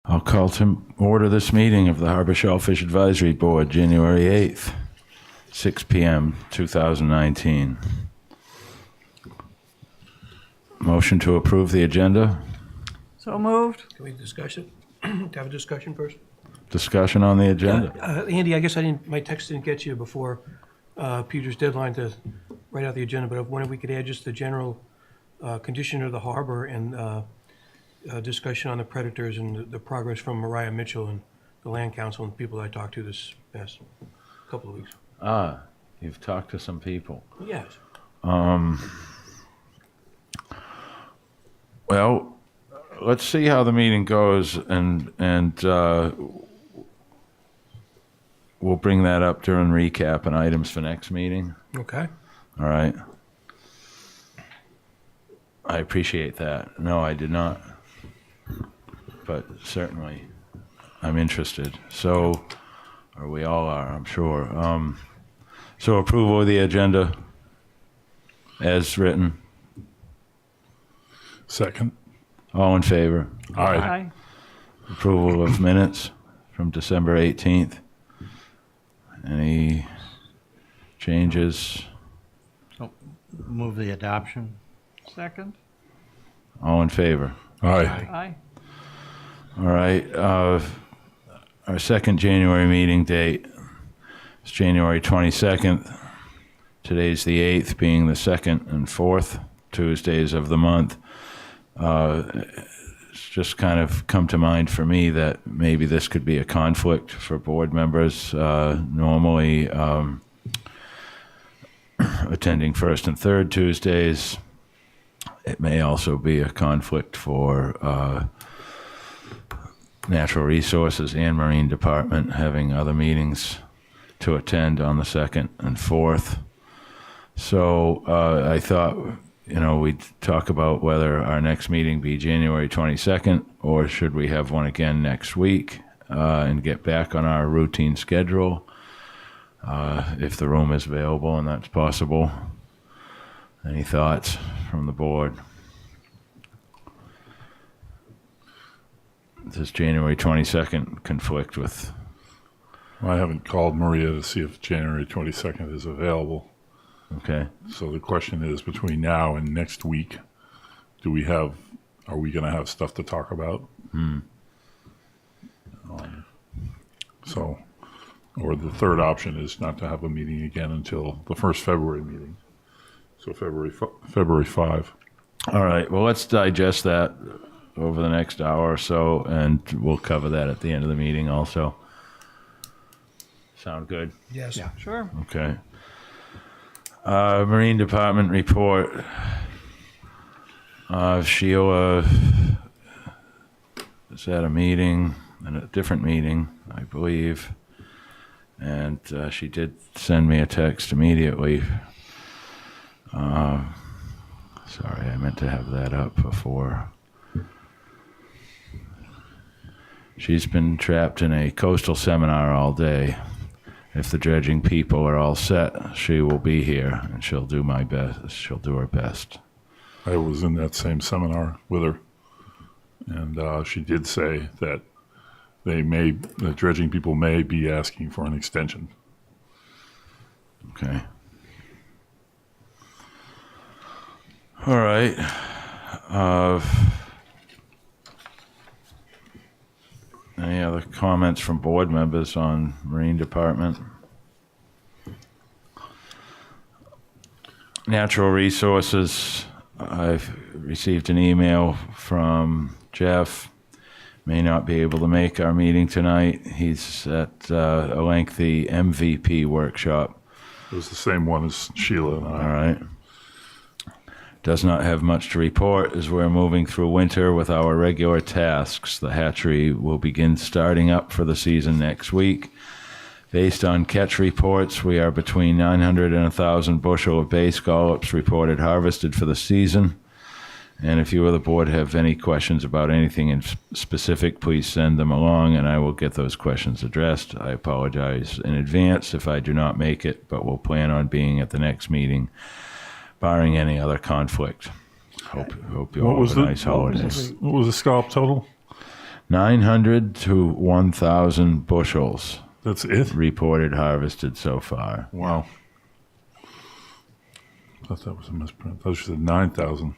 I'll call to order this meeting of the Harbor Shellfish Advisory Board, January 8th, 6 p.m., 2019. Motion to approve the agenda. So moved. Can we discuss it? Have a discussion first? Discussion on the agenda. Andy, I guess my text didn't get you before Peter's deadline to write out the agenda, but I wonder if we could add just the general condition of the harbor and discussion on the predators and the progress from Mariah Mitchell and the Land Council and people I talked to this past couple of weeks. Ah, you've talked to some people. Yes. Well, let's see how the meeting goes, and we'll bring that up during recap and items for next meeting. Okay. All right. I appreciate that. No, I did not. But certainly, I'm interested. So, or we all are, I'm sure. So approval of the agenda as written. Second. All in favor? Aye. Approval of minutes from December 18th. Any changes? Move the adoption. Second. All in favor? Aye. Aye. All right. Our second January meeting date is January 22nd. Today's the 8th, being the second and fourth Tuesdays of the month. It's just kind of come to mind for me that maybe this could be a conflict for board members. Normally attending first and third Tuesdays. It may also be a conflict for Natural Resources and Marine Department having other meetings to attend on the second and fourth. So I thought, we'd talk about whether our next meeting be January 22nd, or should we have one again next week and get back on our routine schedule if the room is available and that's possible. Any thoughts from the board? Does January 22nd conflict with? I haven't called Maria to see if January 22nd is available. Okay. So the question is, between now and next week, are we going to have stuff to talk about? Or the third option is not to have a meeting again until the first February meeting. So February 5. All right. Well, let's digest that over the next hour or so, and we'll cover that at the end of the meeting also. Sound good? Yes. Yeah, sure. Okay. Marine Department report. Sheila is at a meeting, a different meeting, I believe. And she did send me a text immediately. Sorry, I meant to have that up before. She's been trapped in a coastal seminar all day. If the dredging people are all set, she will be here, and she'll do my best. She'll do her best. I was in that same seminar with her, and she did say that the dredging people may be asking for an extension. Okay. All right. Any other comments from board members on Marine Department? Natural Resources. I've received an email from Jeff. May not be able to make our meeting tonight. He's at a lengthy MVP workshop. It was the same one as Sheila and I. All right. Does not have much to report as we're moving through winter with our regular tasks. The hatchery will begin starting up for the season next week. Based on catch reports, we are between 900 and 1,000 bushel of bay scallops reported harvested for the season. And if you or the board have any questions about anything in specific, please send them along and I will get those questions addressed. I apologize in advance if I do not make it, but we'll plan on being at the next meeting, barring any other conflict. Hope you all have a nice holidays. What was the scallop total? 900 to 1,000 bushels That's it? reported harvested so far. Wow. I thought that was a misprint. I thought you said 9,000.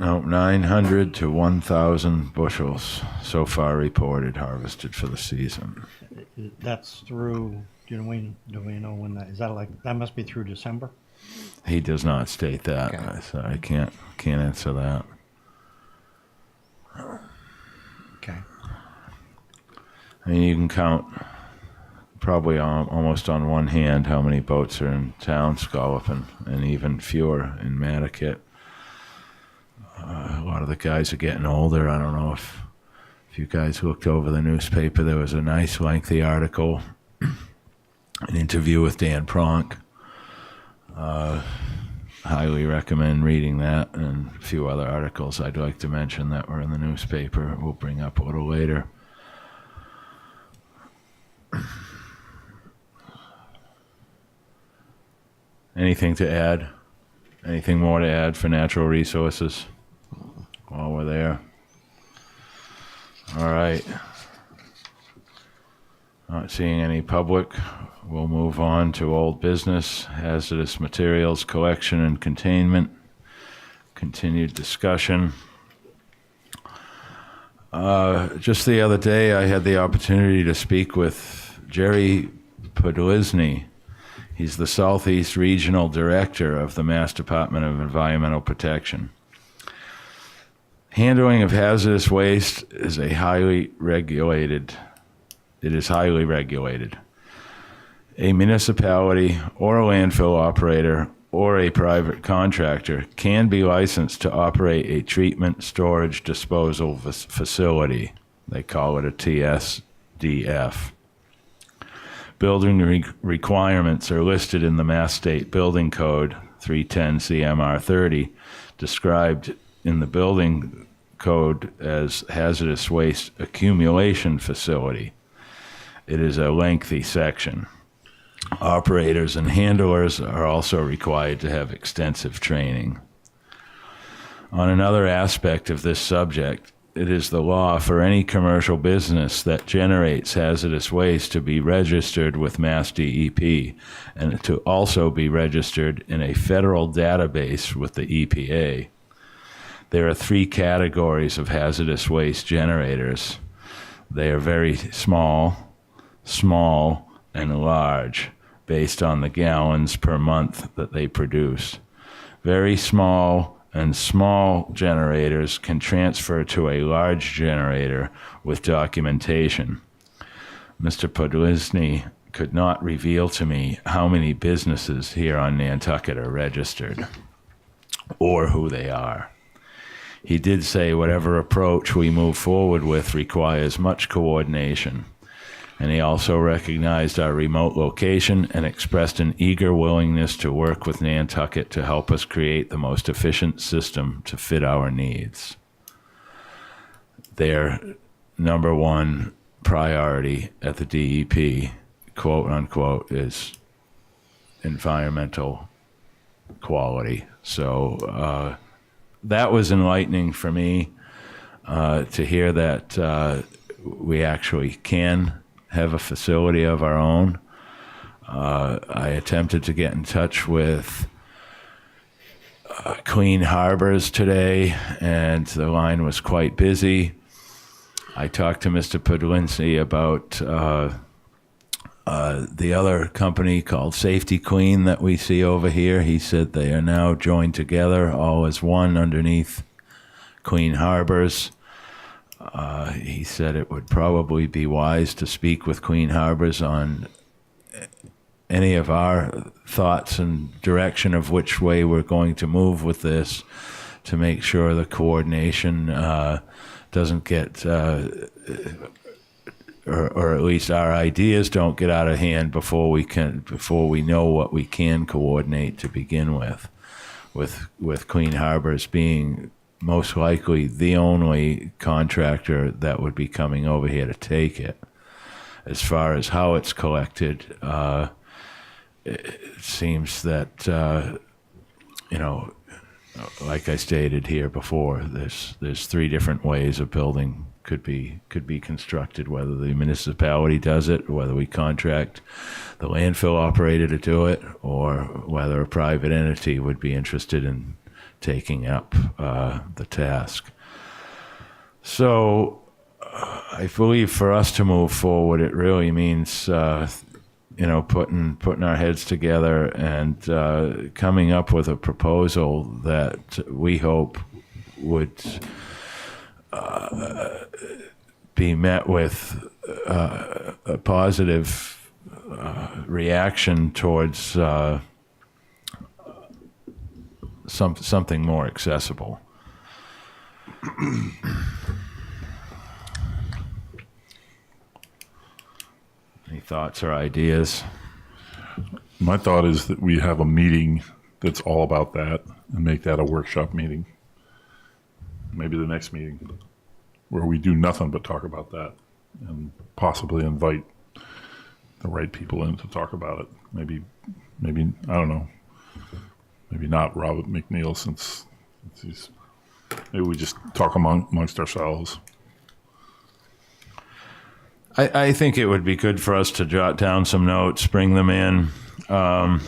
No, 900 to 1,000 bushels so far reported harvested for the season. That's through, do we know when that, is that like, that must be through December? He does not state that, Okay. so I can't answer that. Okay. I mean, you can count probably almost on one hand how many boats are in town scalloping, and even fewer in Nantucket. A lot of the guys are getting older. I don't know if you guys looked over the newspaper. There was a nice lengthy article, an interview with Dan Pronk. Highly recommend reading that, and a few other articles I'd like to mention that were in the newspaper we'll bring up a little later. Anything to add? Anything more to add for natural resources while we're there? All right. Not seeing any public. We'll move on to old business, hazardous materials collection and containment. Continued discussion. Just the other day, I had the opportunity to speak with Jerry Podlizny. He's the Southeast Regional Director of the Mass Department of Environmental Protection. Handling of hazardous waste is highly regulated. A municipality or a landfill operator or a private contractor can be licensed to operate a treatment, storage, disposal facility. They call it a TSDF. Building requirements are listed in the Mass State Building Code 310 CMR 30, described in the building code as hazardous waste accumulation facility. It is a lengthy section. Operators and handlers are also required to have extensive training. On another aspect of this subject, it is the law for any commercial business that generates hazardous waste to be registered with Mass DEP and to also be registered in a federal database with the EPA. There are 3 categories of hazardous waste generators. They are very small, small, and large, based on the gallons per month that they produce. Very small and small generators can transfer to a large generator with documentation. Mr. Podlizny could not reveal to me how many businesses here on Nantucket are registered or who they are. He did say whatever approach we move forward with requires much coordination, and he also recognized our remote location and expressed an eager willingness to work with Nantucket to help us create the most efficient system to fit our needs. Their number one priority at the DEP, quote unquote, is environmental quality. So that was enlightening for me to hear that we actually can have a facility of our own. I attempted to get in touch with Clean Harbors today, and the line was quite busy. I talked to Mr. Podlizny about the other company called Safety Clean that we see over here. He said they are now joined together, all as one, underneath Clean Harbors. He said it would probably be wise to speak with Clean Harbors on any of our thoughts and direction of which way we're going to move with this, to make sure the coordination doesn't get, or at least our ideas don't get out of hand before we know what we can coordinate to begin with Clean Harbors being most likely the only contractor that would be coming over here to take it. As far as how it's collected, it seems that, like I stated here before, there's three different ways a building could be constructed, whether the municipality does it, or whether we contract the landfill operator to do it, or whether a private entity would be interested in taking up the task. So I believe for us to move forward, it really means putting our heads together and coming up with a proposal that we hope would be met with a positive reaction towards something more accessible. Any thoughts or ideas? My thought is that we have a meeting that's all about that and make that a workshop meeting. Maybe the next meeting where we do nothing but talk about that and possibly invite the right people in to talk about it. Maybe I don't know. Maybe not Robert McNeil since he's. Maybe we just talk amongst ourselves. I think it would be good for us to jot down some notes, bring them in. I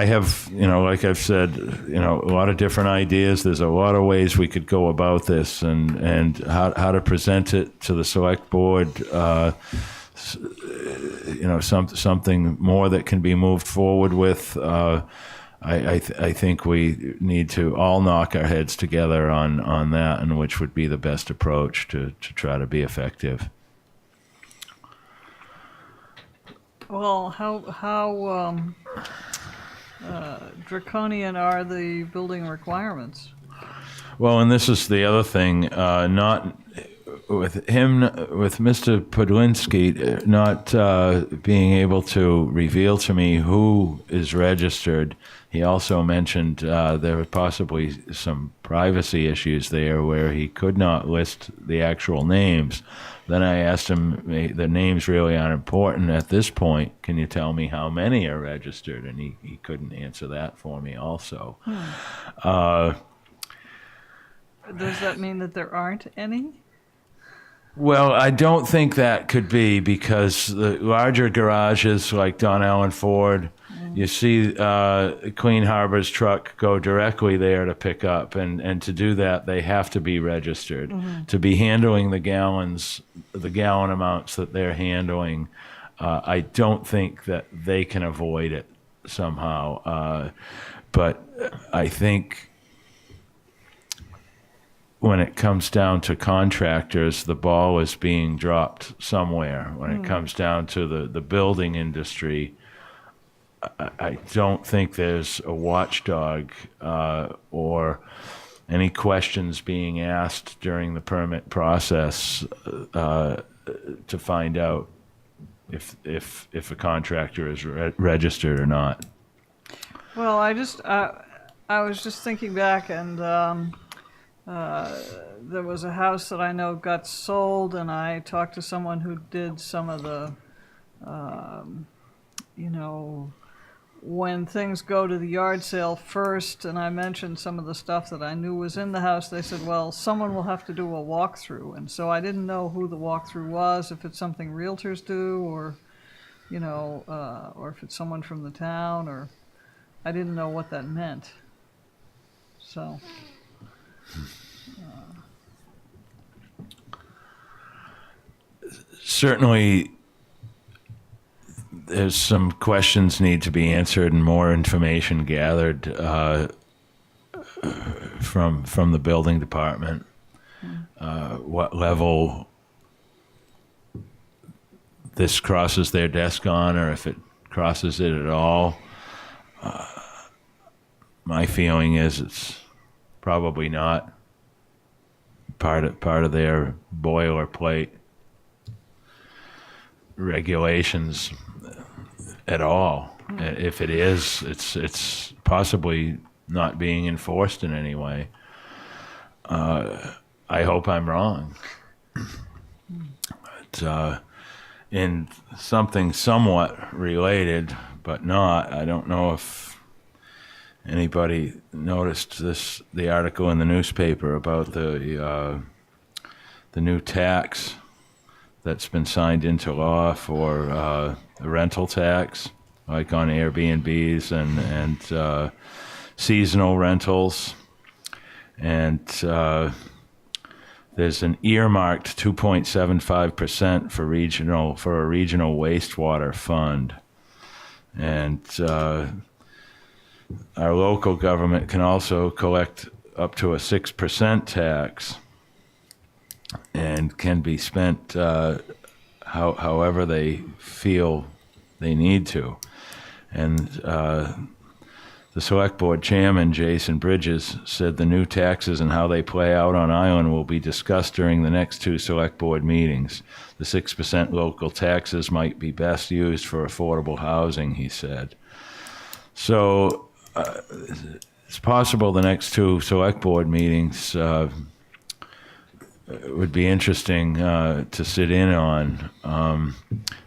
have, like I've said, a lot of different ideas. There's a lot of ways we could go about this and how to present it to the select board. Something more that can be moved forward with. I think we need to all knock our heads together on that, and which would be the best approach to try to be effective. Well, how draconian are the building requirements? Well, and this is the other thing, not with Mr. Podlinski not being able to reveal to me who is registered. He also mentioned there were possibly some privacy issues there where he could not list the actual names. Then I asked him, the names really aren't important at this point. Can you tell me how many are registered? And he couldn't answer that for me also. Does that mean that there aren't any? Well, I don't think that could be, because the larger garages like Don Allen Ford, you see Clean Harbor's truck go directly there to pick up, and to do that they have to be registered. To be handling the gallon amounts that they're handling. I don't think that they can avoid it somehow. But I think when it comes down to contractors, the ball is being dropped somewhere. When it comes down to the building industry, I don't think there's a watchdog or any questions being asked during the permit process to find out if a contractor is registered or not. Well, I was just thinking back, and there was a house that I know got sold, and I talked to someone who did some of the, when things go to the yard sale first, and I mentioned some of the stuff that I knew was in the house. They said, well, someone will have to do a walkthrough. And so I didn't know who the walkthrough was, if it's something realtors do, or, or if it's someone from the town, or I didn't know what that meant. So. Certainly, there's some questions need to be answered and more information gathered from the building department. What level this crosses their desk on, or if it crosses it at all. My feeling is it's probably not part of their boilerplate regulations at all. If it is, it's possibly not being enforced in any way. I hope I'm wrong. But, in something somewhat related, but not, I don't know if anybody noticed the article in the newspaper about the new tax that's been signed into law for the rental tax, like on Airbnbs and seasonal rentals, and there's an earmarked 2.75% for a regional wastewater fund, and our local government can also collect up to a 6% tax, and can be spent however they feel they need to. And the Select Board Chairman, Jason Bridges, said the new taxes and how they play out on Island will be discussed during the next two Select Board meetings. The 6% local taxes might be best used for affordable housing, he said. So it's possible the next two Select Board meetings would be interesting to sit in on.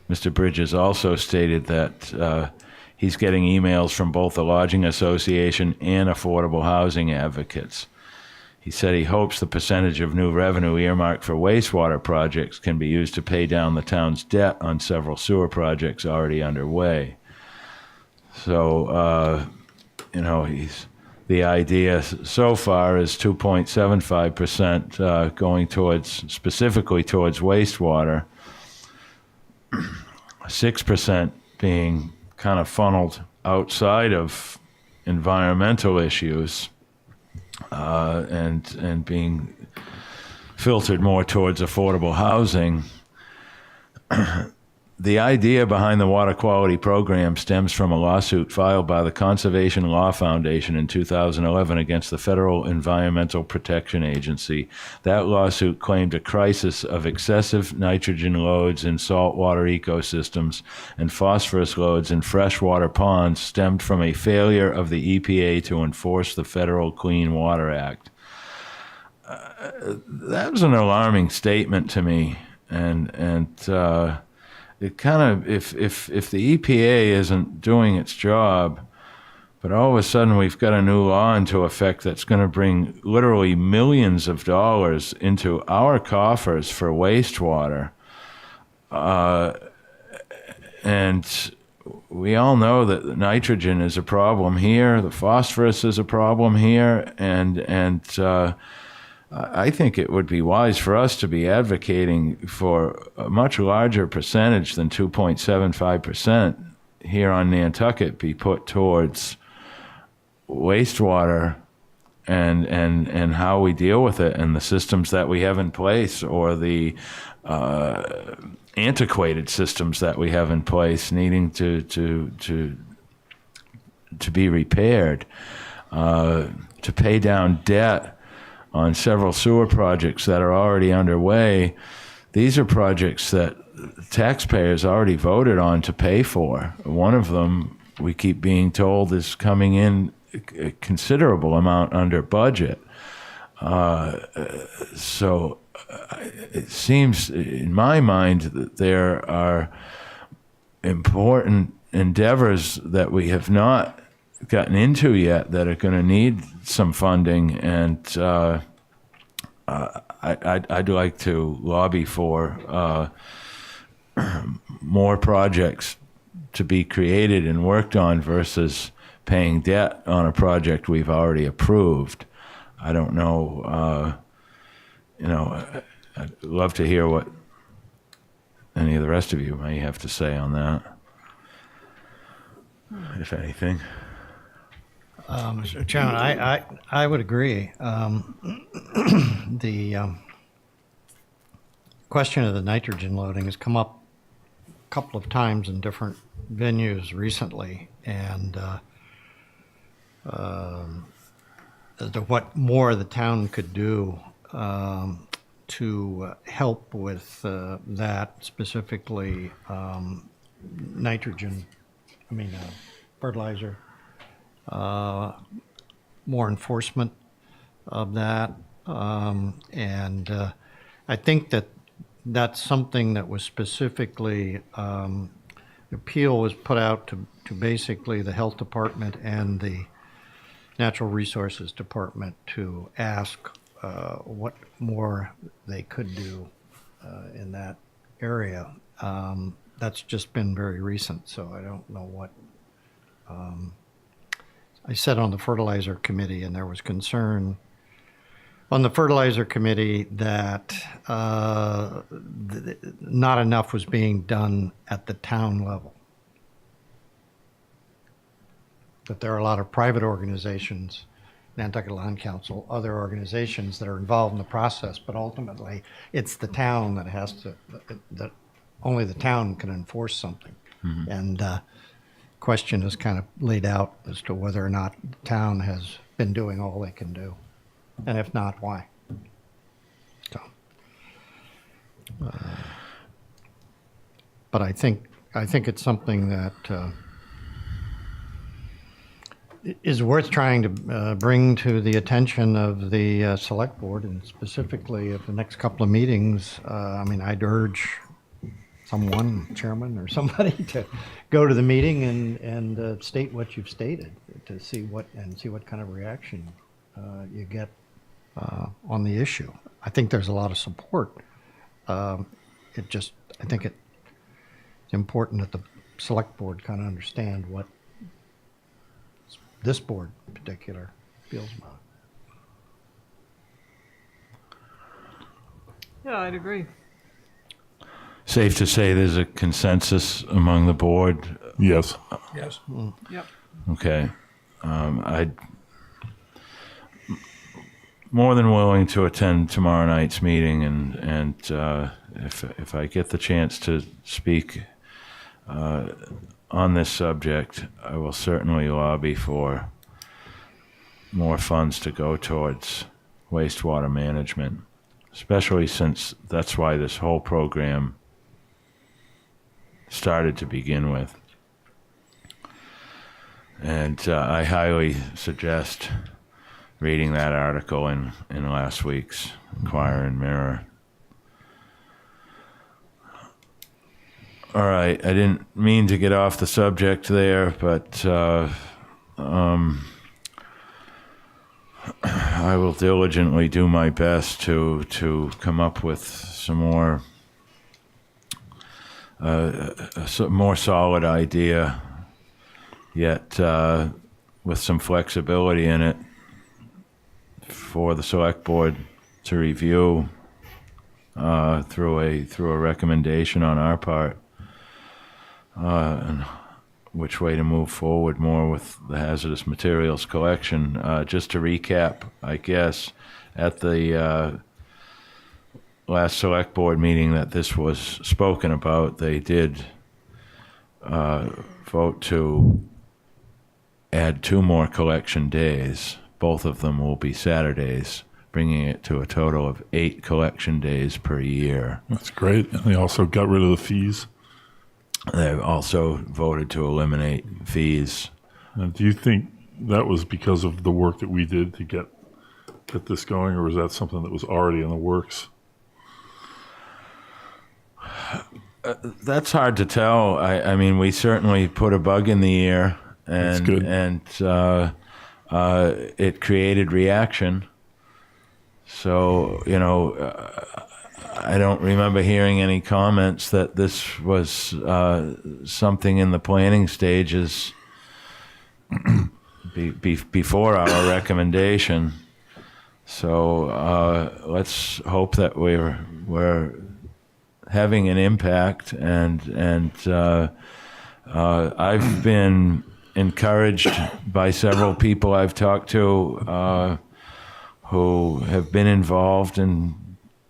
Mr. Bridges also stated that he's getting emails from both the Lodging Association and affordable housing advocates. He said he hopes the percentage of new revenue earmarked for wastewater projects can be used to pay down the town's debt on several sewer projects already underway. So, the idea so far is 2.75% going specifically towards wastewater, 6% being kind of funneled outside of environmental issues and being filtered more towards affordable housing. The idea behind the water quality program stems from a lawsuit filed by the Conservation Law Foundation in 2011 against the Federal Environmental Protection Agency. That lawsuit claimed a crisis of excessive nitrogen loads in saltwater ecosystems and phosphorus loads in freshwater ponds stemmed from a failure of the EPA to enforce the Federal Clean Water Act. That was an alarming statement to me, and it kind of, if the EPA isn't doing its job, but all of a sudden we've got a new law into effect that's going to bring literally millions of dollars into our coffers for wastewater, and we all know that the nitrogen is a problem here, the phosphorus is a problem here, and I think it would be wise for us to be advocating for a much larger percentage than 2.75% here on Nantucket be put towards wastewater and how we deal with it and the systems that we have in place, or the antiquated systems that we have in place needing to be repaired, to pay down debt on several sewer projects that are already underway. These are projects that taxpayers already voted on to pay for. One of them, we keep being told, is coming in a considerable amount under budget. So it seems, in my mind, that there are important endeavors that we have not gotten into yet that are going to need some funding, and I'd like to lobby for more projects to be created and worked on versus paying debt on a project we've already approved. I don't know, I'd love to hear what any of the rest of you may have to say on that, if anything. Mr. Chairman, I would agree. The question of the nitrogen loading has come up a couple of times in different venues recently, and as to what more the town could do to help with that, specifically fertilizer. More enforcement of that. And I think that that's something that was specifically, appeal was put out to basically the health department and the Natural Resources Department to ask what more they could do in that area. That's just been very recent, so I don't know what. I sat on the fertilizer committee, and there was concern on the fertilizer committee that not enough was being done at the town level. That there are a lot of private organizations, Nantucket Land Council, other organizations that are involved in the process, but ultimately it's the town that has to, that only the town can enforce something. And question is kind of laid out as to whether or not the town has been doing all they can do. And if not, why? So, but I think it's something that is worth trying to bring to the attention of the select board, and specifically at the next couple of meetings. I mean, I'd urge someone, chairman or somebody, to go to the meeting and state what you've stated to see what kind of reaction you get on the issue. I think there's a lot of support. I think it's important that the select board kind of understand what this board in particular feels about it. Yeah, I'd agree. Safe to say there's a consensus among the board. Yes. Yes. Yep. Okay. I'd more than willing to attend tomorrow night's meeting, and if I get the chance to speak on this subject, I will certainly lobby for more funds to go towards wastewater management, especially since that's why this whole program started to begin with. And I highly suggest reading that article in last week's Inquirer and Mirror. All right, I didn't mean to get off the subject there, but I will diligently do my best to come up with some more more solid idea, yet with some flexibility in it for the select board to review through a recommendation on our part. And which way to move forward more with the hazardous materials collection. Just to recap, I guess, at the last select board meeting that this was spoken about, they did vote to add 2 more collection days. Both of them will be Saturdays, bringing it to a total of 8 collection days per year. That's great. And they also got rid of the fees. They've also voted to eliminate fees. Do you think that was because of the work that we did to get this going, or was that something that was already in the works? That's hard to tell. I mean, we certainly put a bug in the ear, That's good. and it created reaction. So, I don't remember hearing any comments that this was something in the planning stages before our recommendation. So let's hope that we're having an impact, and I've been encouraged by several people I've talked to who have been involved in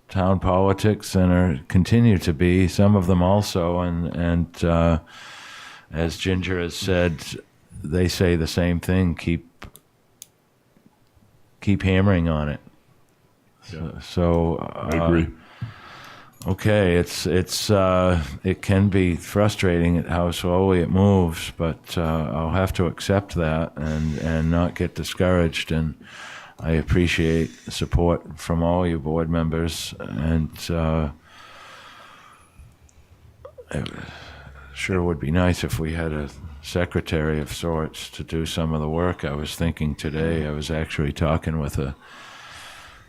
town politics and continue to be, some of them also, and as Ginger has said, they say the same thing, keep hammering on it. Yeah. So I agree. Okay, it can be frustrating at how slowly it moves, but I'll have to accept that and not get discouraged. And I appreciate the support from all you board members, and sure would be nice if we had a secretary of sorts to do some of the work. I was thinking today, I was actually talking with a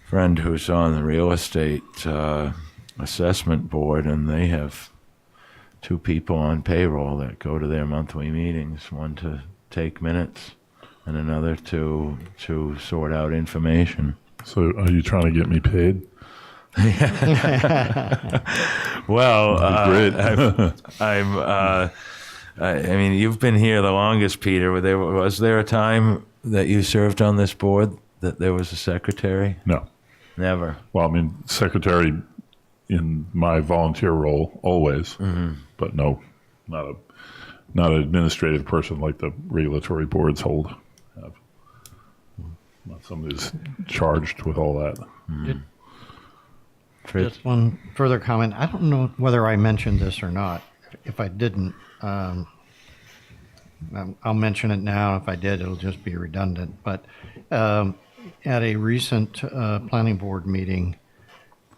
friend who's on the real estate assessment board, and they have 2 people on payroll that go to their monthly meetings, one to take minutes and another to sort out information. So are you trying to get me paid? Well, Great. I mean, you've been here the longest, Peter. Was there a time that you served on this board that there was a secretary? No. Never. Well, I mean, secretary in my volunteer role always, but no, not an administrative person like the regulatory boards have. Not somebody who's charged with all that. Fritz? Just one further comment. I don't know whether I mentioned this or not. If I didn't, I'll mention it now. If I did, it'll just be redundant. But at a recent planning board meeting,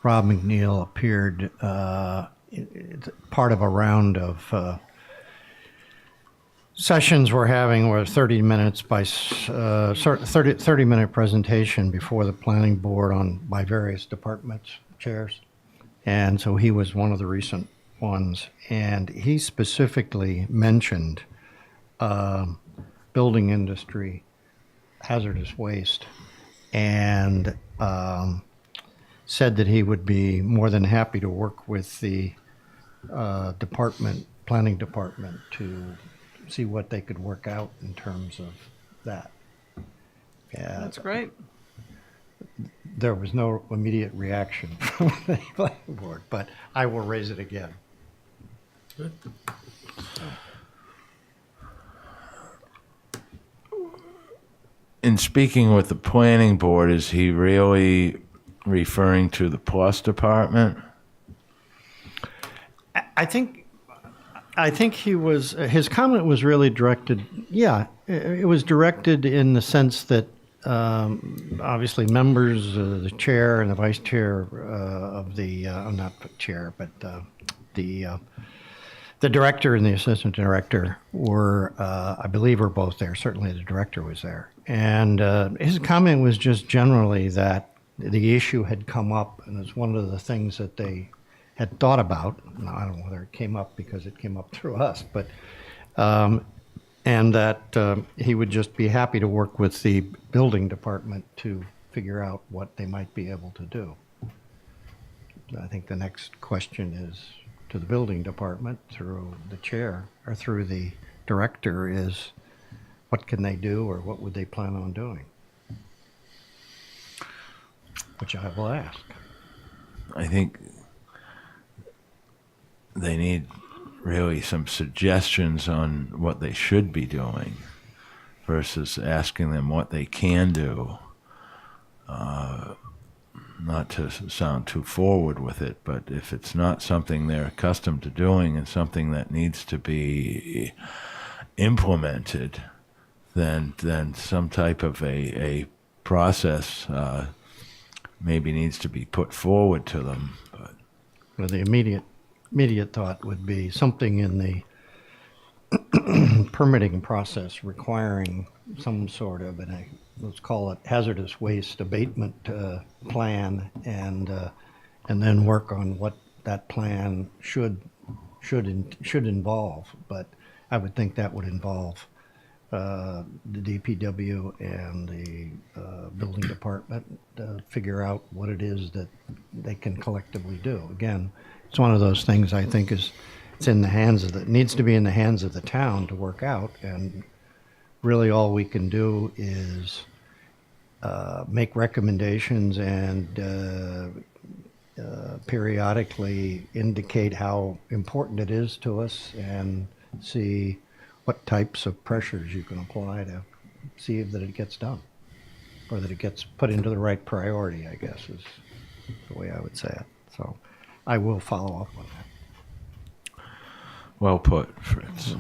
Rob McNeil appeared it's part of a round of sessions we're having where 30 minutes by 30-minute presentation before the planning board by various departments chairs. And so he was one of the recent ones, and he specifically mentioned building industry, hazardous waste, and said that he would be more than happy to work with the planning department to see what they could work out in terms of that. Yeah, That's great. there was no immediate reaction from the planning board, but I will raise it again. Good. In speaking with the planning board, is he really referring to the plus department? I think he was, his comment was really directed, yeah, it was directed in the sense that obviously members, the chair and the vice chair of the, not the chair, but the director and the assistant director were, I believe, were both there. Certainly the director was there. And his comment was just generally that the issue had come up, and it's one of the things that they had thought about. Now, I don't know whether it came up because it came up through us, but and that he would just be happy to work with the building department to figure out what they might be able to do. I think the next question is to the building department through the chair or through the director is what can they do or what would they plan on doing? Which I will ask. I think they need really some suggestions on what they should be doing versus asking them what they can do. Not to sound too forward with it, but if it's not something they're accustomed to doing and something that needs to be implemented, then some type of a process maybe needs to be put forward to them. But Well, the immediate thought would be something in the permitting process requiring some sort of let's call it hazardous waste abatement plan, and then work on what that plan should involve. But I would think that would involve the DPW and the building department to figure out what it is that they can collectively do. Again, it's one of those things I think it's in the hands of needs to be in the hands of the town to work out, and really all we can do is make recommendations and periodically indicate how important it is to us and see what types of pressures you can apply to see that it gets done, or that it gets put into the right priority, I guess is the way I would say it. So I will follow up on that. well put, Fritz.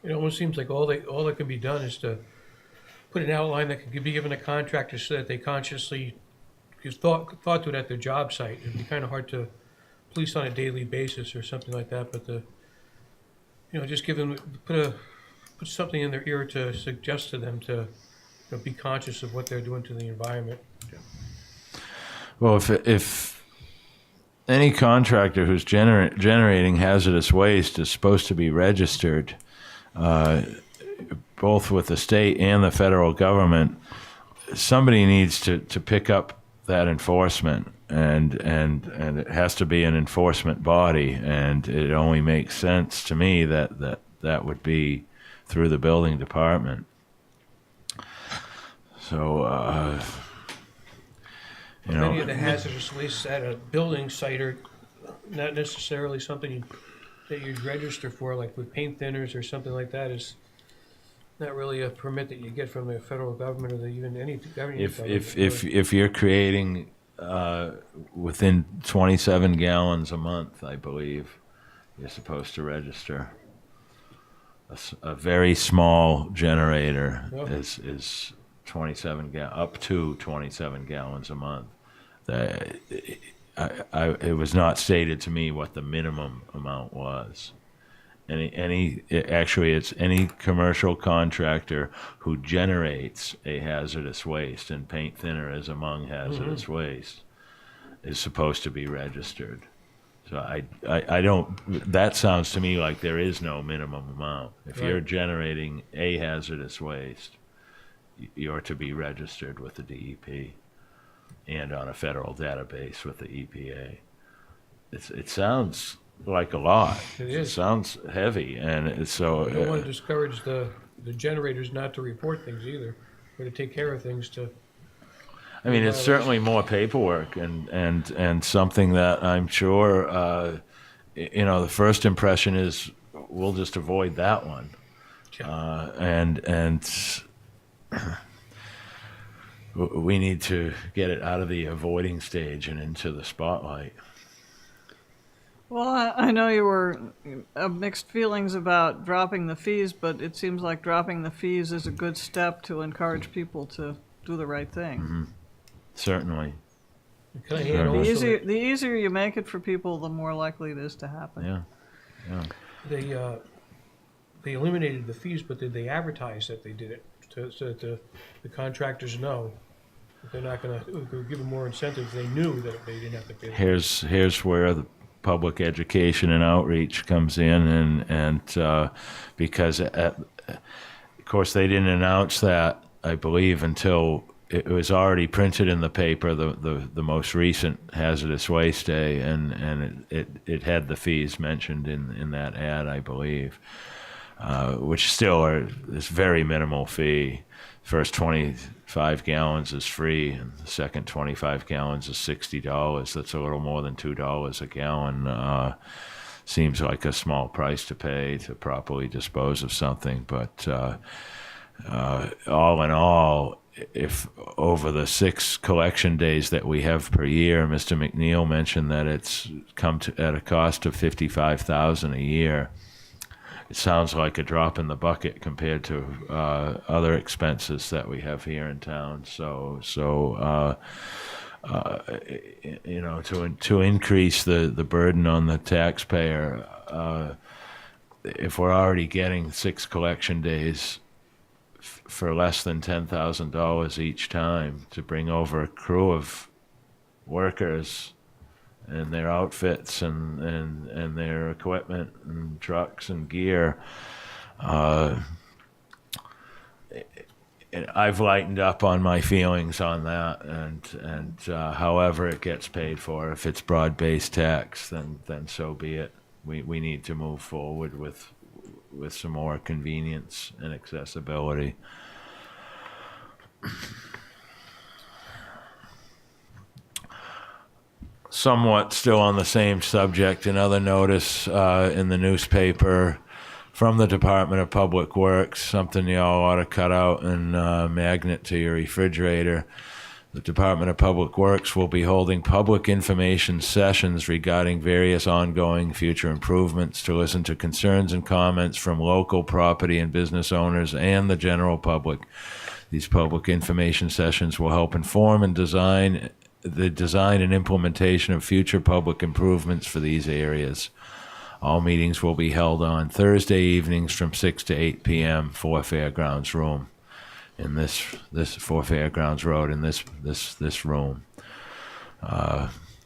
It almost seems like all that can be done is to put an outline that can be given to contractors so that they consciously give thought to it at their job site. It'd be kind of hard to police on a daily basis or something like that, but just give them, put something in their ear to suggest to them to be conscious of what they're doing to the environment. Well, if any contractor who's generating hazardous waste is supposed to be registered, both with the state and the federal government, somebody needs to pick up that enforcement, and it has to be an enforcement body, and it only makes sense to me that would be through the building department. So, Many of the hazardous wastes at a building site are not necessarily something that you'd register for, like with paint thinners or something like that. Is not really a permit that you get from the federal government or even any government. if you're creating within 27 gallons a month, I believe, you're supposed to register. A very small generator is 27 up to 27 gallons a month. It was not stated to me what the minimum amount was. It's any commercial contractor who generates a hazardous waste, and paint thinner is among hazardous waste, is supposed to be registered. So I don't. That sounds to me like there is no minimum amount. If you're generating a hazardous waste, you're to be registered with the DEP and on a federal database with the EPA. It sounds like a lot. It is. It sounds heavy, and so We don't want to discourage the generators not to report things either, or to take care of things to. I mean, it's certainly more paperwork, and something that I'm sure, the first impression is we'll just avoid that one, and we need to get it out of the avoiding stage and into the spotlight. Well, I know you were of mixed feelings about dropping the fees, but it seems like dropping the fees is a good step to encourage people to do the right thing. Mm-hmm. Certainly. Can I add The also the easier you make it for people, the more likely it is to happen. Yeah. they eliminated the fees, but did they advertise that they did it so that the contractors know that they're not going to give them more incentives? They knew that they didn't have to pay. Here's where the public education and outreach comes in, and because of course they didn't announce that, I believe, until it was already printed in the paper, the most recent hazardous waste day, and it had the fees mentioned in that ad, I believe, which still are this very minimal fee. First 25 gallons is free, and the second 25 gallons is $60. That's a little more than $2 a gallon. Seems like a small price to pay to properly dispose of something, but all in all, if over the 6 collection days that we have per year, Mr. McNeil mentioned that it's come to at a cost of $55,000 a year. It sounds like a drop in the bucket compared to other expenses that we have here in town. So to increase the burden on the taxpayer, if we're already getting 6 collection days for less than $10,000 each time, to bring over a crew of workers and their outfits and their equipment and trucks and gear. And I've lightened up on my feelings on that, and however it gets paid for, if it's broad-based tax, then so be it. We need to move forward with some more convenience and accessibility. Somewhat still on the same subject, another notice in the newspaper from the Department of Public Works, something y'all ought to cut out and magnet to your refrigerator. The Department of Public Works will be holding public information sessions regarding various ongoing future improvements to listen to concerns and comments from local property and business owners and the general public. These public information sessions will help inform and design and implementation of future public improvements for these areas. All meetings will be held on Thursday evenings from 6 to 8 p.m. for Fairgrounds Room in this for Fairgrounds Road in this room.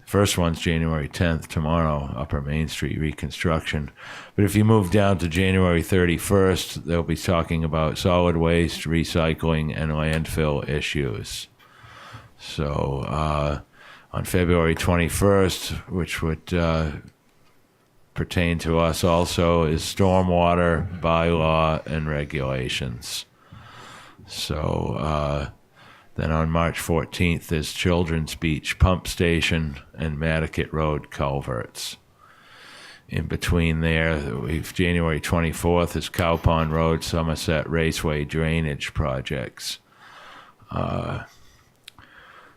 First one's January 10th, tomorrow, Upper Main Street reconstruction. But if you move down to January 31st, they'll be talking about solid waste, recycling, and landfill issues. So on February 21st, which would pertain to us also, is stormwater bylaw and regulations. So then on March 14th is Children's Beach Pump Station and Nantucket Road culverts. In between there, we've January 24th is Cow Pond Road, Somerset Raceway drainage projects.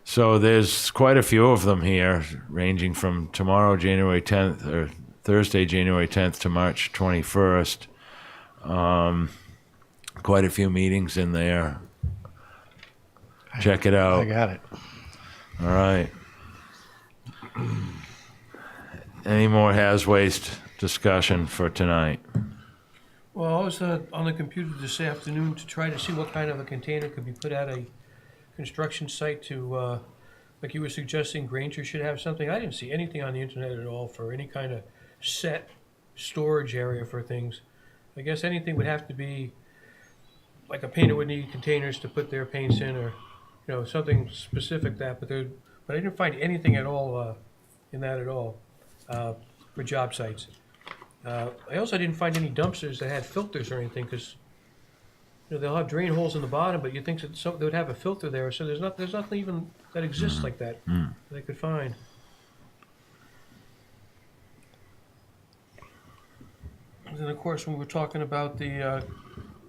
So there's quite a few of them here, ranging from tomorrow, January 10th, or Thursday, January 10th to March 21st. Quite a few meetings in there. Check it out. I got it. All right. Any more haz waste discussion for tonight? Well, I was on the computer this afternoon to try to see what kind of a container could be put at a construction site to, like you were suggesting, Granger should have something. I didn't see anything on the internet at all for any kind of set storage area for things. I guess anything would have to be, like a painter would need containers to put their paints in, or something specific that. But I didn't find anything at all in that at all for job sites. I also didn't find any dumpsters that had filters or anything, because they'll have drain holes in the bottom, but you think that they would have a filter there. So there's nothing even that exists like that that I could find. And then of course, when we were talking about the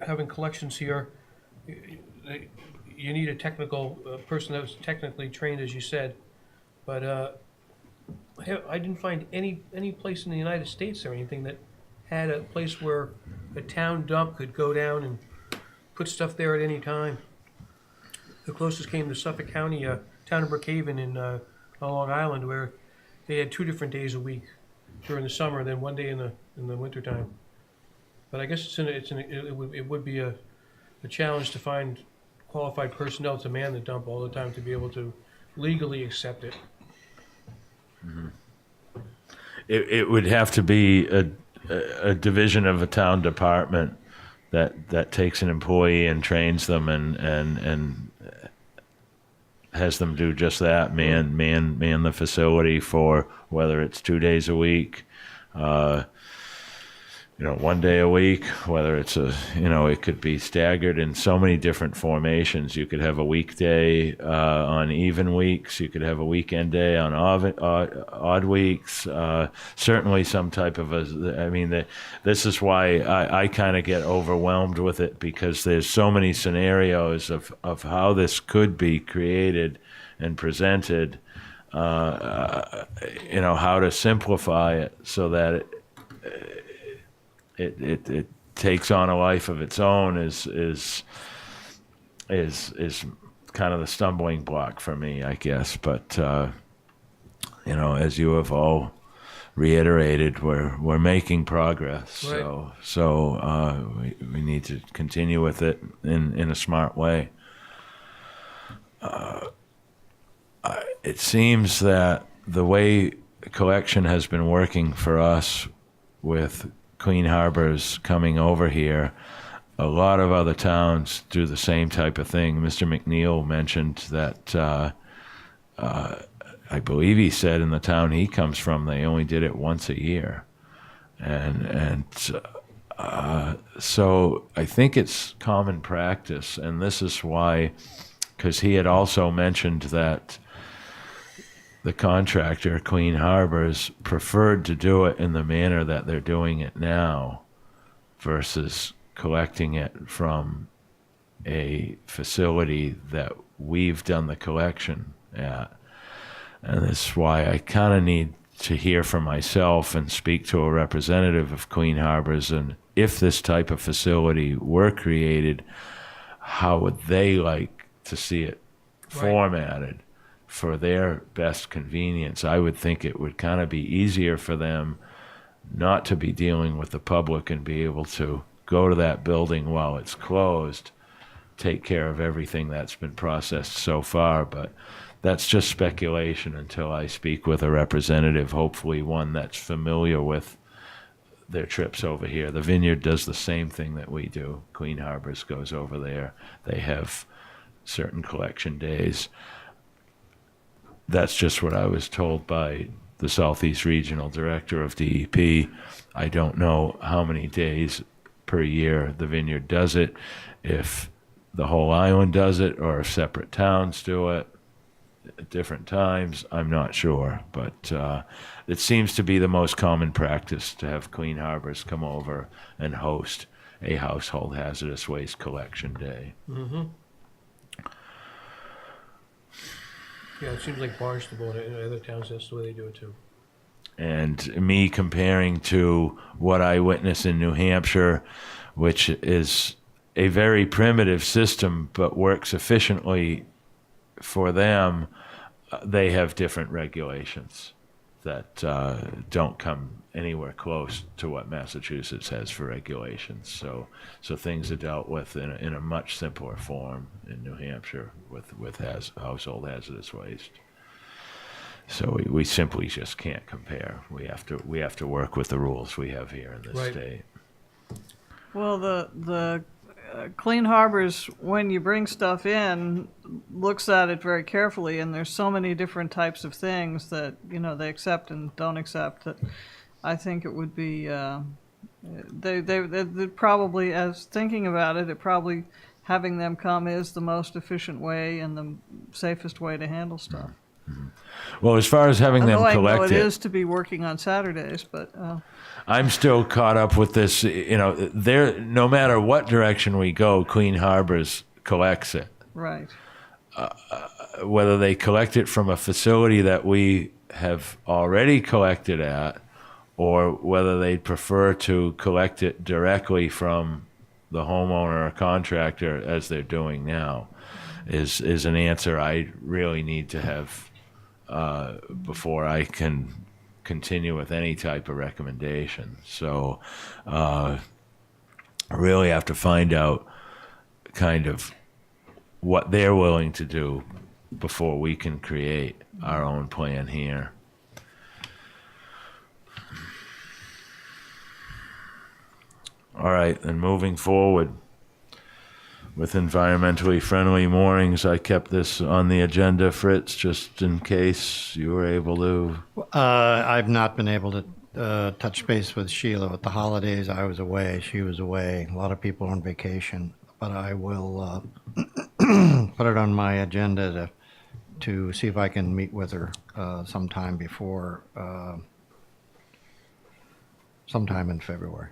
having collections here, you need a technical person that was technically trained, as you said, but I didn't find any place in the United States or anything that had a place where a town dump could go down and put stuff there at any time. The closest came to Suffolk County, town of Brookhaven in Long Island, where they had 2 different days a week during the summer, and then 1 day in the wintertime. But I guess it would be a challenge to find qualified personnel to man the dump all the time to be able to legally accept it. Mm-hmm. It would have to be a division of a town department that takes an employee and trains them and has them do just that, man the facility for whether it's 2 days a week, 1 day a week, whether it's it could be staggered in so many different formations. You could have a weekday on even weeks. You could have a weekend day on odd weeks. Certainly some type of this is why I kind of get overwhelmed with it, because there's so many scenarios of how this could be created and presented, how to simplify it so that it takes on a life of its own is kind of the stumbling block for me, I guess. But as you have all reiterated, we're making progress. Right. So we need to continue with it in a smart way. It seems that the way collection has been working for us with Clean Harbors coming over here, a lot of other towns do the same type of thing. Mr. McNeil mentioned that I believe he said in the town he comes from, they only did it once a year. And so I think it's common practice, and this is why, because he had also mentioned that the contractor, Clean Harbors, preferred to do it in the manner that they're doing it now versus collecting it from a facility that we've done the collection at. And that's why I kind of need to hear from myself and speak to a representative of Clean Harbors, and if this type of facility were created, how would they like to see it formatted for their best convenience? I would think it would kind of be easier for them not to be dealing with the public and be able to go to that building while it's closed, take care of everything that's been processed so far. But that's just speculation until I speak with a representative, hopefully one that's familiar with their trips over here. The Vineyard does the same thing that we do. Clean Harbors goes over there. They have certain collection days. That's just what I was told by the Southeast Regional Director of DEP. I don't know how many days per year the Vineyard does it, if the whole island does it, or if separate towns do it at different times. I'm not sure, but it seems to be the most common practice to have Clean Harbors come over and host a household hazardous waste collection day. Mm-hmm. Yeah, it seems like Barnstable and other towns, that's the way they do it too. And me comparing to what I witness in New Hampshire, which is a very primitive system but works efficiently for them, they have different regulations that don't come anywhere close to what Massachusetts has for regulations. So things are dealt with in a much simpler form in New Hampshire with household hazardous waste. So we simply just can't compare. We have to work with the rules we have here in this Right. state. Well, the Clean Harbors, when you bring stuff in, looks at it very carefully, and there's so many different types of things that, you know, they accept and don't accept, that I think it would be, they probably, as thinking about it, probably having them come is the most efficient way and the safest way to handle stuff. Well, as far as having them Although I know collect it is to be working on Saturdays, but I'm still caught up with this. You know, there, no matter what direction we go, Clean Harbors collects it. right. Whether they collect it from a facility that we have already collected at, or whether they prefer to collect it directly from the homeowner or contractor, as they're doing now, is an answer I really need to have before I can continue with any type of recommendation. So I really have to find out kind of what they're willing to do before we can create our own plan here. All right, and moving forward with environmentally friendly moorings, I kept this on the agenda, Fritz, just in case you were able to. I've not been able to touch base with Sheila. With the holidays, I was away. She was away. A lot of people on vacation. But I will put it on my agenda to see if I can meet with her sometime before, sometime in February.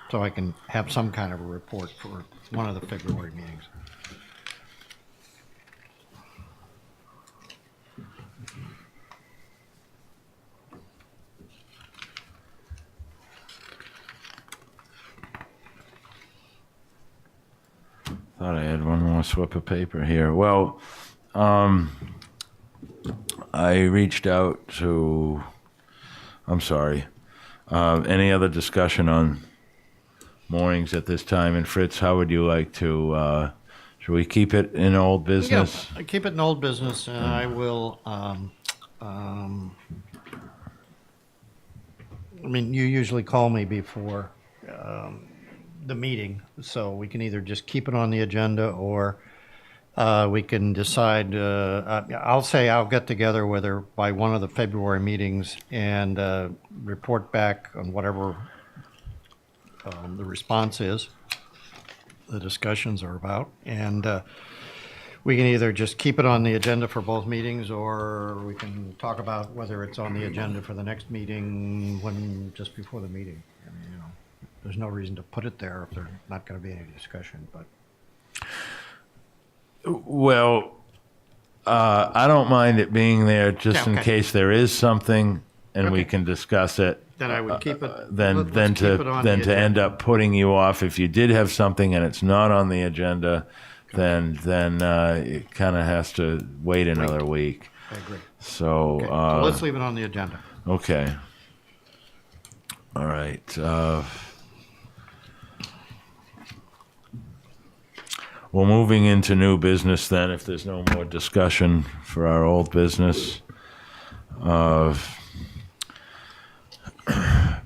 So I can have some kind of a report for one of the February meetings. Thought I had one more slip of paper here. Well, I reached out to, I'm sorry, any other discussion on moorings at this time? And Fritz, how would you like to, should we keep it in old business? Yeah, keep it in old business, and I will, I mean, you usually call me before the meeting, so we can either just keep it on the agenda, or we can decide, I'll say I'll get together with her by one of the February meetings and report back on whatever the response is, the discussions are about, and we can either just keep it on the agenda for both meetings, or we can talk about whether it's on the agenda for the next meeting, just before the meeting. I mean, you know, there's no reason to put it there if there's not going to be any discussion, but. Well, I don't mind it being there just Yeah, in okay. case there is something and we Okay. can discuss it. Then I would keep it. Then let's keep it on the to end agenda. up putting you off if you did have something and it's not on the agenda, then it kind of has to wait another week. I agree. So, Okay, so let's leave it on the agenda. okay. All right. Well, moving into new business then, if there's no more discussion for our old business.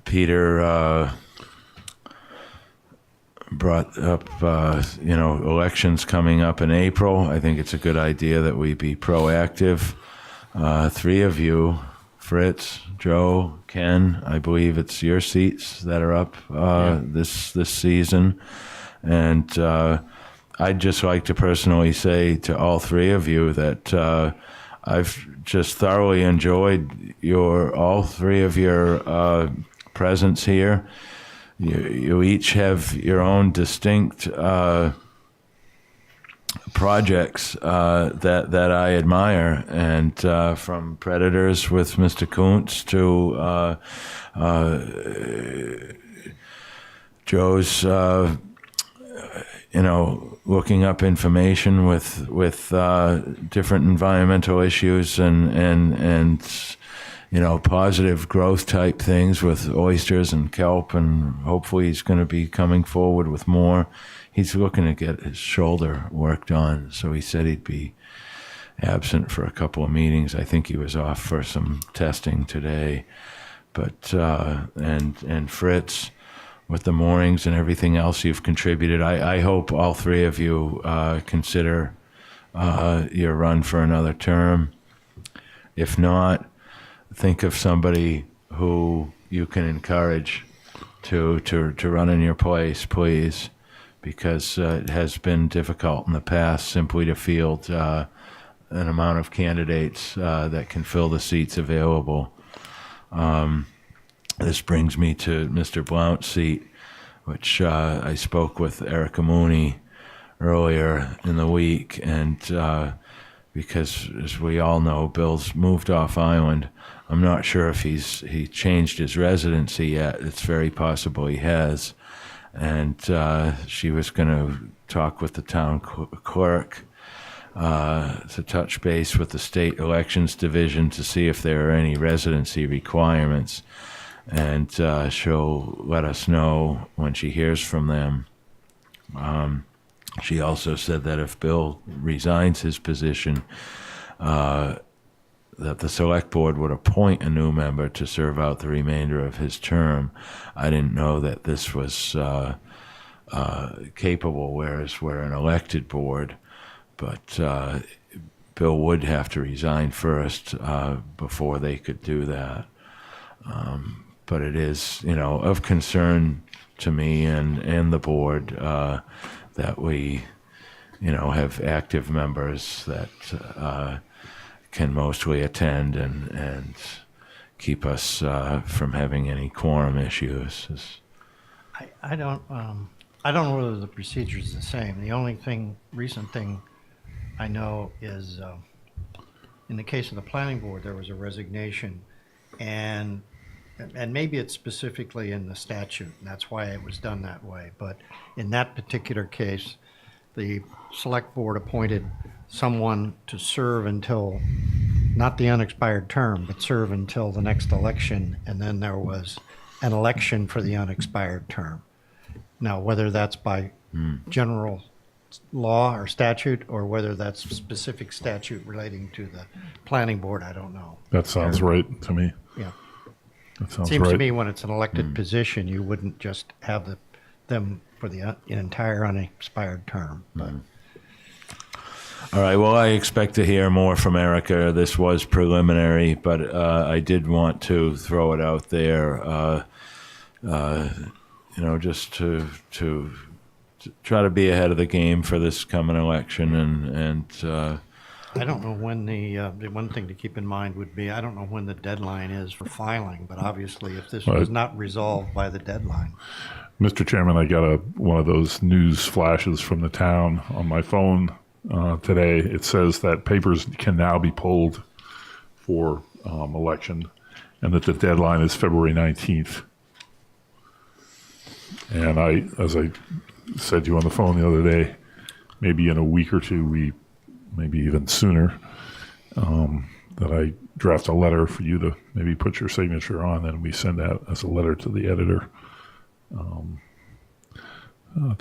Peter brought up, elections coming up in April. I think it's a good idea that we be proactive. Three of you, Fritz, Joe, Ken, I believe it's your seats that are up this season. And I'd just like to personally say to all three of you that I've just thoroughly enjoyed all three of your presence here. You each have your own distinct projects that I admire, and from Predators with Mr. Kuntz to Joe's looking up information with different environmental issues and positive growth type things with oysters and kelp, and hopefully he's going to be coming forward with more. He's looking to get his shoulder worked on, so he said he'd be absent for a couple of meetings. I think he was off for some testing today. But and Fritz, with the moorings and everything else you've contributed, I hope all three of you consider your run for another term. If not, think of somebody who you can encourage to run in your place, please, because it has been difficult in the past simply to field an amount of candidates that can fill the seats available. This brings me to Mr. Blount's seat, which I spoke with Erica Mooney earlier in the week, and because, as we all know, Bill's moved off island. I'm not sure if he changed his residency yet. It's very possible he has. And she was going to talk with the town clerk to touch base with the state elections division to see if there are any residency requirements. And she'll let us know when she hears from them. She also said that if Bill resigns his position, that the select board would appoint a new member to serve out the remainder of his term. I didn't know that this was capable, whereas we're an elected board. But Bill would have to resign first before they could do that. But it is, of concern to me and the board that we, have active members that can mostly attend and keep us from having any quorum issues. I don't know whether the procedure is the same. The only recent thing I know is in the case of the planning board, there was a resignation, and maybe it's specifically in the statute, and that's why it was done that way. But in that particular case, the select board appointed someone to serve until, not the unexpired term, but serve until the next election, and then there was an election for the unexpired term. Now, whether that's by general law or statute, or whether that's specific statute relating to the planning board, I don't know. That sounds right to me. Yeah. That sounds Seems to right. me when it's an elected position, you wouldn't just have them for the entire unexpired term. But All right, well, I expect to hear more from Erica. This was preliminary, but I did want to throw it out there, just to try to be ahead of the game for this coming election. And I don't know when the one thing to keep in mind would be, I don't know when the deadline is for filing, but obviously if this was not resolved by the deadline. Mr. Chairman, I got one of those news flashes from the town on my phone today. It says that papers can now be pulled for election, and that the deadline is February 19th. And as I said to you on the phone the other day, maybe in a week or two, maybe even sooner, that I draft a letter for you to maybe put your signature on, and we send that as a letter to the editor, to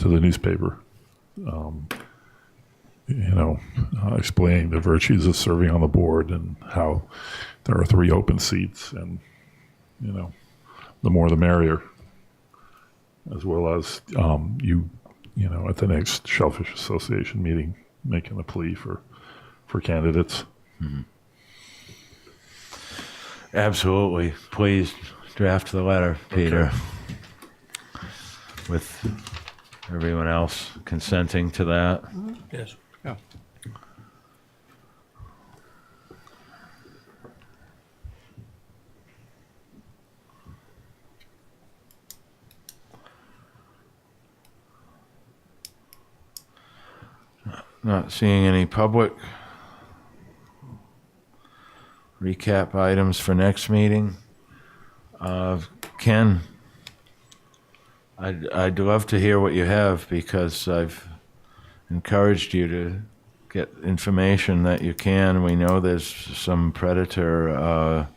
the newspaper. Explaining the virtues of serving on the board and how there are 3 open seats, and the more the merrier, as well as at the next Shellfish Association meeting, making a plea for candidates. Mm-hmm. Absolutely. Please draft the letter, Peter, with everyone else consenting to that. Yes. Yeah. Not seeing any public. Recap items for next meeting. Ken, I'd love to hear what you have, because I've encouraged you to get information that you can. We know there's some predator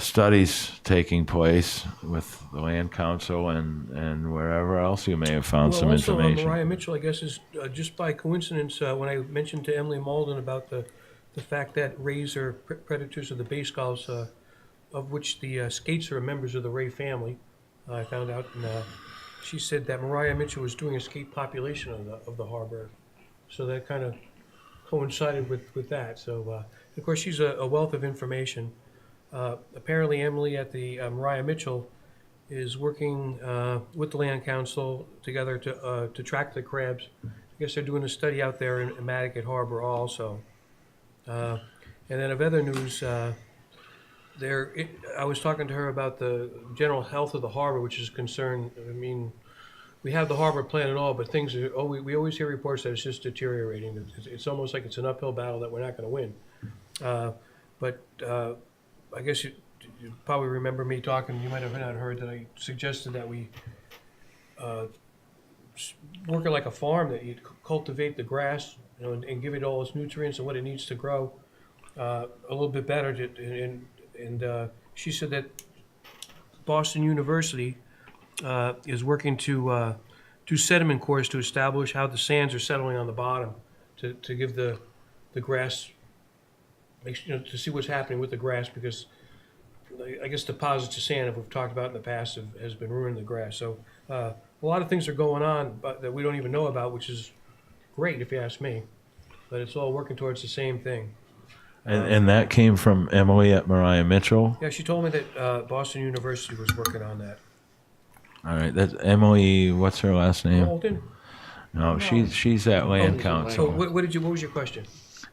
studies taking place with the Land Council and wherever else you may have found some Also, information. Mariah Mitchell, I guess, is just by coincidence, when I mentioned to Emily Malden about the fact that rays are predators of the bay skulls, of which the skates are members of the ray family, I found out, and she said that Mariah Mitchell was doing a skate population of the harbor, so that kind of coincided with that. So, of course, she's a wealth of information. Apparently, Emily at the Mariah Mitchell is working with the Land Council together to track the crabs. I guess they're doing a study out there in Nantucket Harbor also. And then of other news, I was talking to her about the general health of the harbor, which is a concern. I mean, we have the harbor plan and all, but things are, we always hear reports that it's just deteriorating. It's almost like it's an uphill battle that we're not going to win. But I guess you probably remember me talking, you might have not heard that I suggested that we work it like a farm, that you cultivate the grass, and give it all its nutrients and what it needs to grow a little bit better. And she said that Boston University is working to do sediment cores to establish how the sands are settling on the bottom, to give the grass, to see what's happening with the grass, because I guess deposits of sand, as we've talked about in the past, has been ruining the grass. So a lot of things are going on but that we don't even know about, which is great if you ask me. But it's all working towards the same thing. And that came from Emily at Mariah Mitchell. Yeah, she told me that Boston University was working on that. All right, that's Emily. What's her last name? Malden? No, she's at Land So Council. what was your question?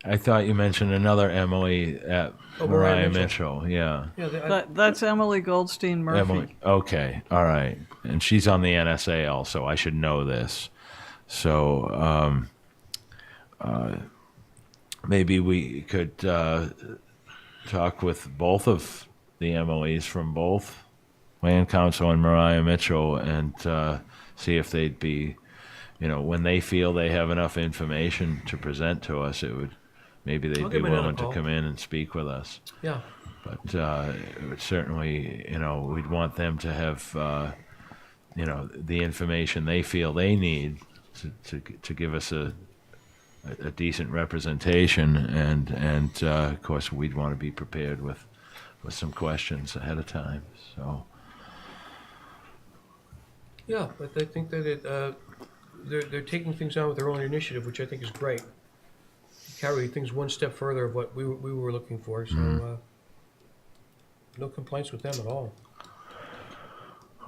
I thought you mentioned another Emily at Mariah Mitchell. Yeah. Yeah, That's Emily Goldstein Murphy. Emily. Okay. All right. And she's on the NSA also. I should know this. So maybe we could talk with both of the Emilys from both Land Council and Mariah Mitchell and see if they'd be, when they feel they have enough information to present to us, maybe they'd I'll be give them another willing to call. come in and speak with us. yeah. But it would certainly, we'd want them to have, the information they feel they need to give us a decent representation, and of course we'd want to be prepared with some questions ahead of time. So Yeah, but I think that they're taking things on with their own initiative, which I think is great. Carry things one step further of what we were looking for. So no complaints with them at all.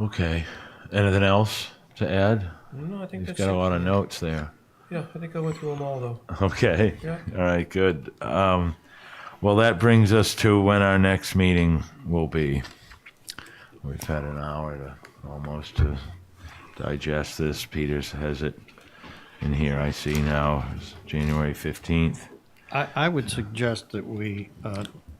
okay, anything else to add? No, I think You've that's got a it. lot of notes there. Yeah, I think I went through them all though. Okay. Yeah. All right, good. Well, that brings us to when our next meeting will be. We've had an hour almost to digest this. Peters has it in here, I see now. It's January 15th. I would suggest that we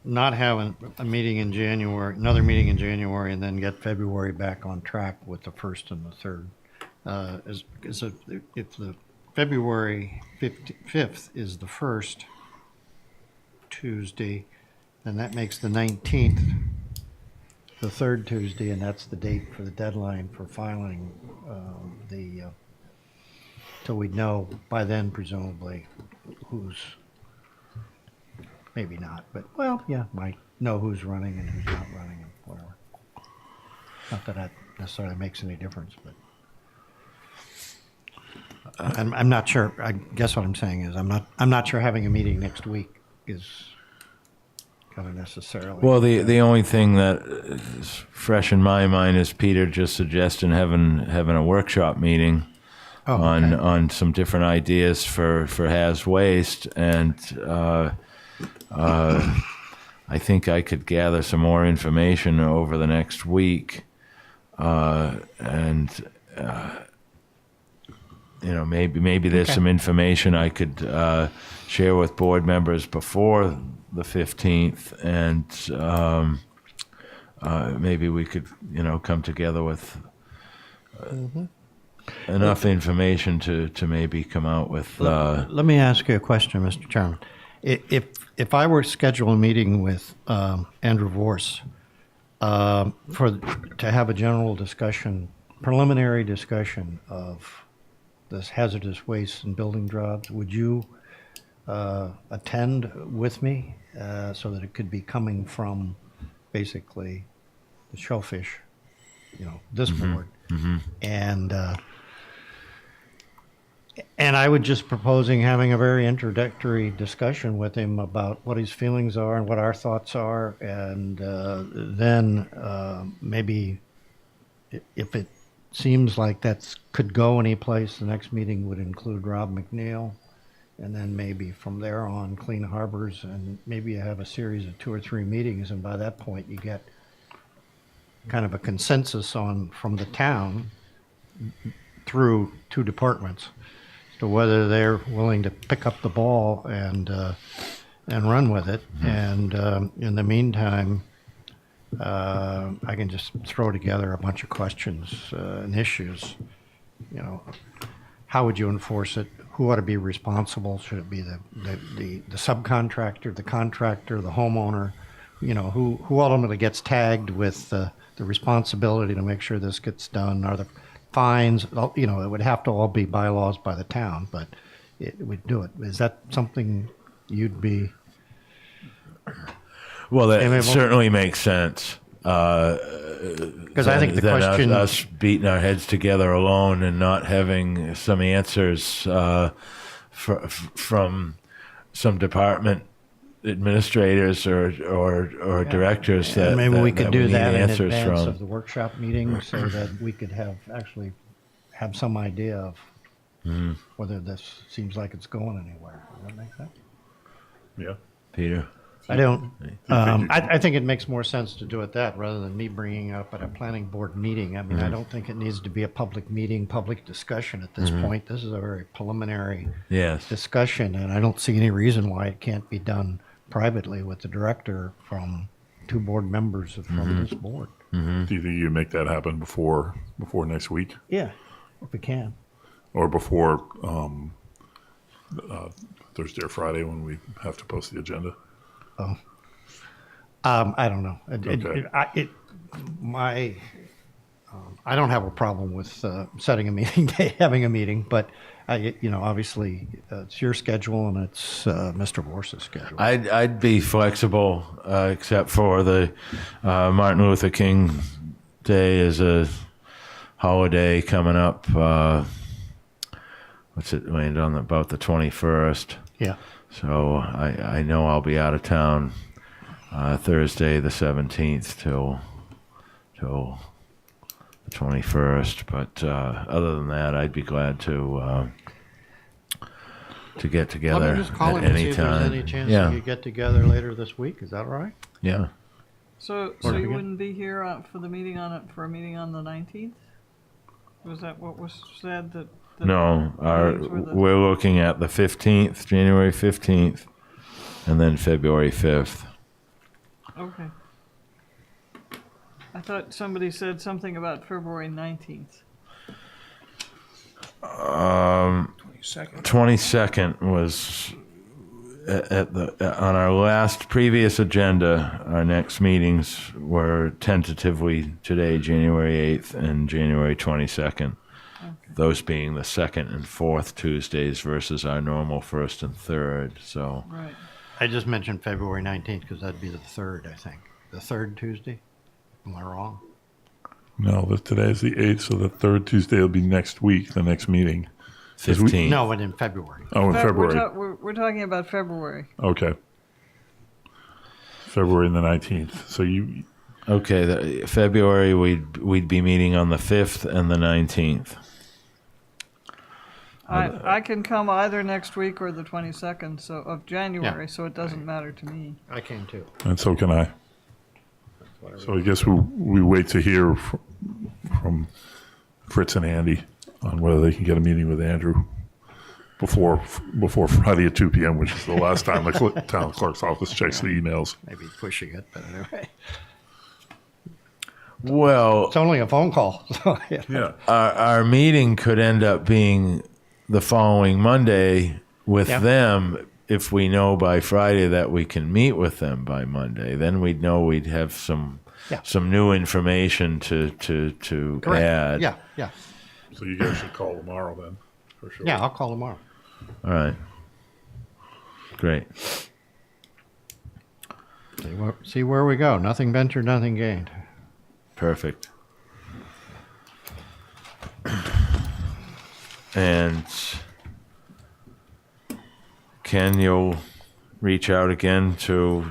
not have a meeting in January, another meeting in January, and then get February back on track with the 1st and the 3rd. If the February 5th is the 1st, Tuesday, and that makes the 19th the third Tuesday, and that's the date for the deadline for filing till we know by then, presumably, who's, maybe not, but, well, yeah, might know who's running and who's not running and whatever. Not that that necessarily makes any difference, but I'm not sure. I guess what I'm saying is I'm not sure having a meeting next week is going to necessarily. Well, the only thing that is fresh in my mind is Peter just suggesting having a workshop meeting on some different ideas for haz waste, and I think I could gather some more information over the next week, and maybe there's some information I could share with board members before the 15th, and maybe we could come together with enough information to maybe come out with. Let me ask you a question, Mr. Chairman. If I were to schedule a meeting with Andrew Vorse to have a general discussion, preliminary discussion of this hazardous waste and building jobs, would you attend with me so that it could be coming from basically the Shellfish, this board, and I would just proposing having a very introductory discussion with him about what his feelings are and what our thoughts are, and then maybe if it seems like that could go any place, the next meeting would include Rob McNeil, and then maybe from there on Clean Harbors, and maybe you have a series of 2 or 3 meetings, and by that point you get kind of a consensus from the town through 2 departments to whether they're willing to pick up the ball and run with it. And in the meantime, I can just throw together a bunch of questions and issues. How would you enforce it? Who ought to be responsible? Should it be the subcontractor, the contractor, the homeowner? Who ultimately gets tagged with the responsibility to make sure this gets done? Are the fines? It would have to all be bylaws by the town, but it would do it. Is that something you'd be? Well, that certainly makes sense. Because I think the question, us beating our heads together alone and not having some answers from some department administrators or directors that maybe we could do need that in answers advance from. of the workshop meeting, so that we could have some idea of whether this seems like it's going anywhere. Does that make sense? Yeah. Peter? I don't. I think it makes more sense to do it that rather than me bringing it up at a planning board meeting. I mean, I don't think it needs to be a public meeting, public discussion at this point. This is a very preliminary discussion, and I don't see any reason why it can't be done privately with the director from 2 board members from this board. Do you think you make that happen before next week, Yeah, if we can. or before Thursday or Friday when we have to post the agenda? I don't know. Okay. I don't have a problem with setting a meeting day, having a meeting, but obviously it's your schedule and it's Mr. Vorse's schedule. I'd be flexible, except for the Martin Luther King Day is a holiday coming up. What's it land on about the 21st? Yeah. So I know I'll be out of town Thursday the 17th till the 21st. But other than that, I'd be glad to get together Let me just call at him and any see if time. there's any chance we could get together later this week. Is that all right? Yeah. So you wouldn't be here for a meeting on the 19th? Was that what was said? That No, we're looking at the 15th, January 15th, and then February 5th. Okay. I thought somebody said something about February 19th. 22nd. 22nd was on our last previous agenda, our next meetings were tentatively today, January 8th and January 22nd. Those being the second and fourth Tuesdays versus our normal first and third. So Right. I just mentioned February 19th because that'd be the third, I think. The third Tuesday? Am I wrong? No, today's the 8th, so the third Tuesday will be next week, the next meeting. 15. No, but in February. Oh, in February. We're talking about February. Okay. February the 19th. So you, Okay, February we'd be meeting on the 5th and the 19th. I can come either next week or the 22nd of January, so it doesn't matter to me. I came too. and so can I. So I guess we wait to hear from Fritz and Andy on whether they can get a meeting with Andrew before Friday at 2 p.m., which is the last time the town clerk's office checks the emails. Maybe pushing it, but anyway. Well, It's only a phone call. So, yeah. Yeah. our meeting could end up being the following Monday with Yeah. them if we know by Friday that we can meet with them by Monday. Then we'd know we'd have some new information to Correct. add. Yeah, yeah. So you guys should call tomorrow then, for sure. Yeah, I'll call tomorrow. All right. Great. See where we go. Nothing ventured, nothing gained. Perfect. And Ken, you'll reach out again to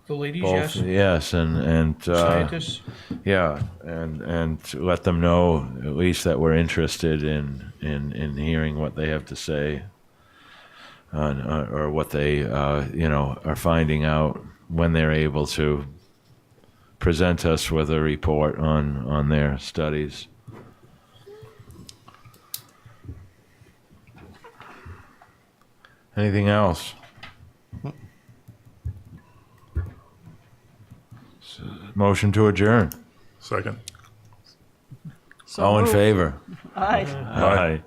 The ladies, both, yes. yes, and Scientists. yeah, and let them know at least that we're interested in hearing what they have to say, or what they are finding out when they're able to present us with a report on their studies. Anything else? Motion to adjourn. Second. So All in moved. favor? Aye. Aye.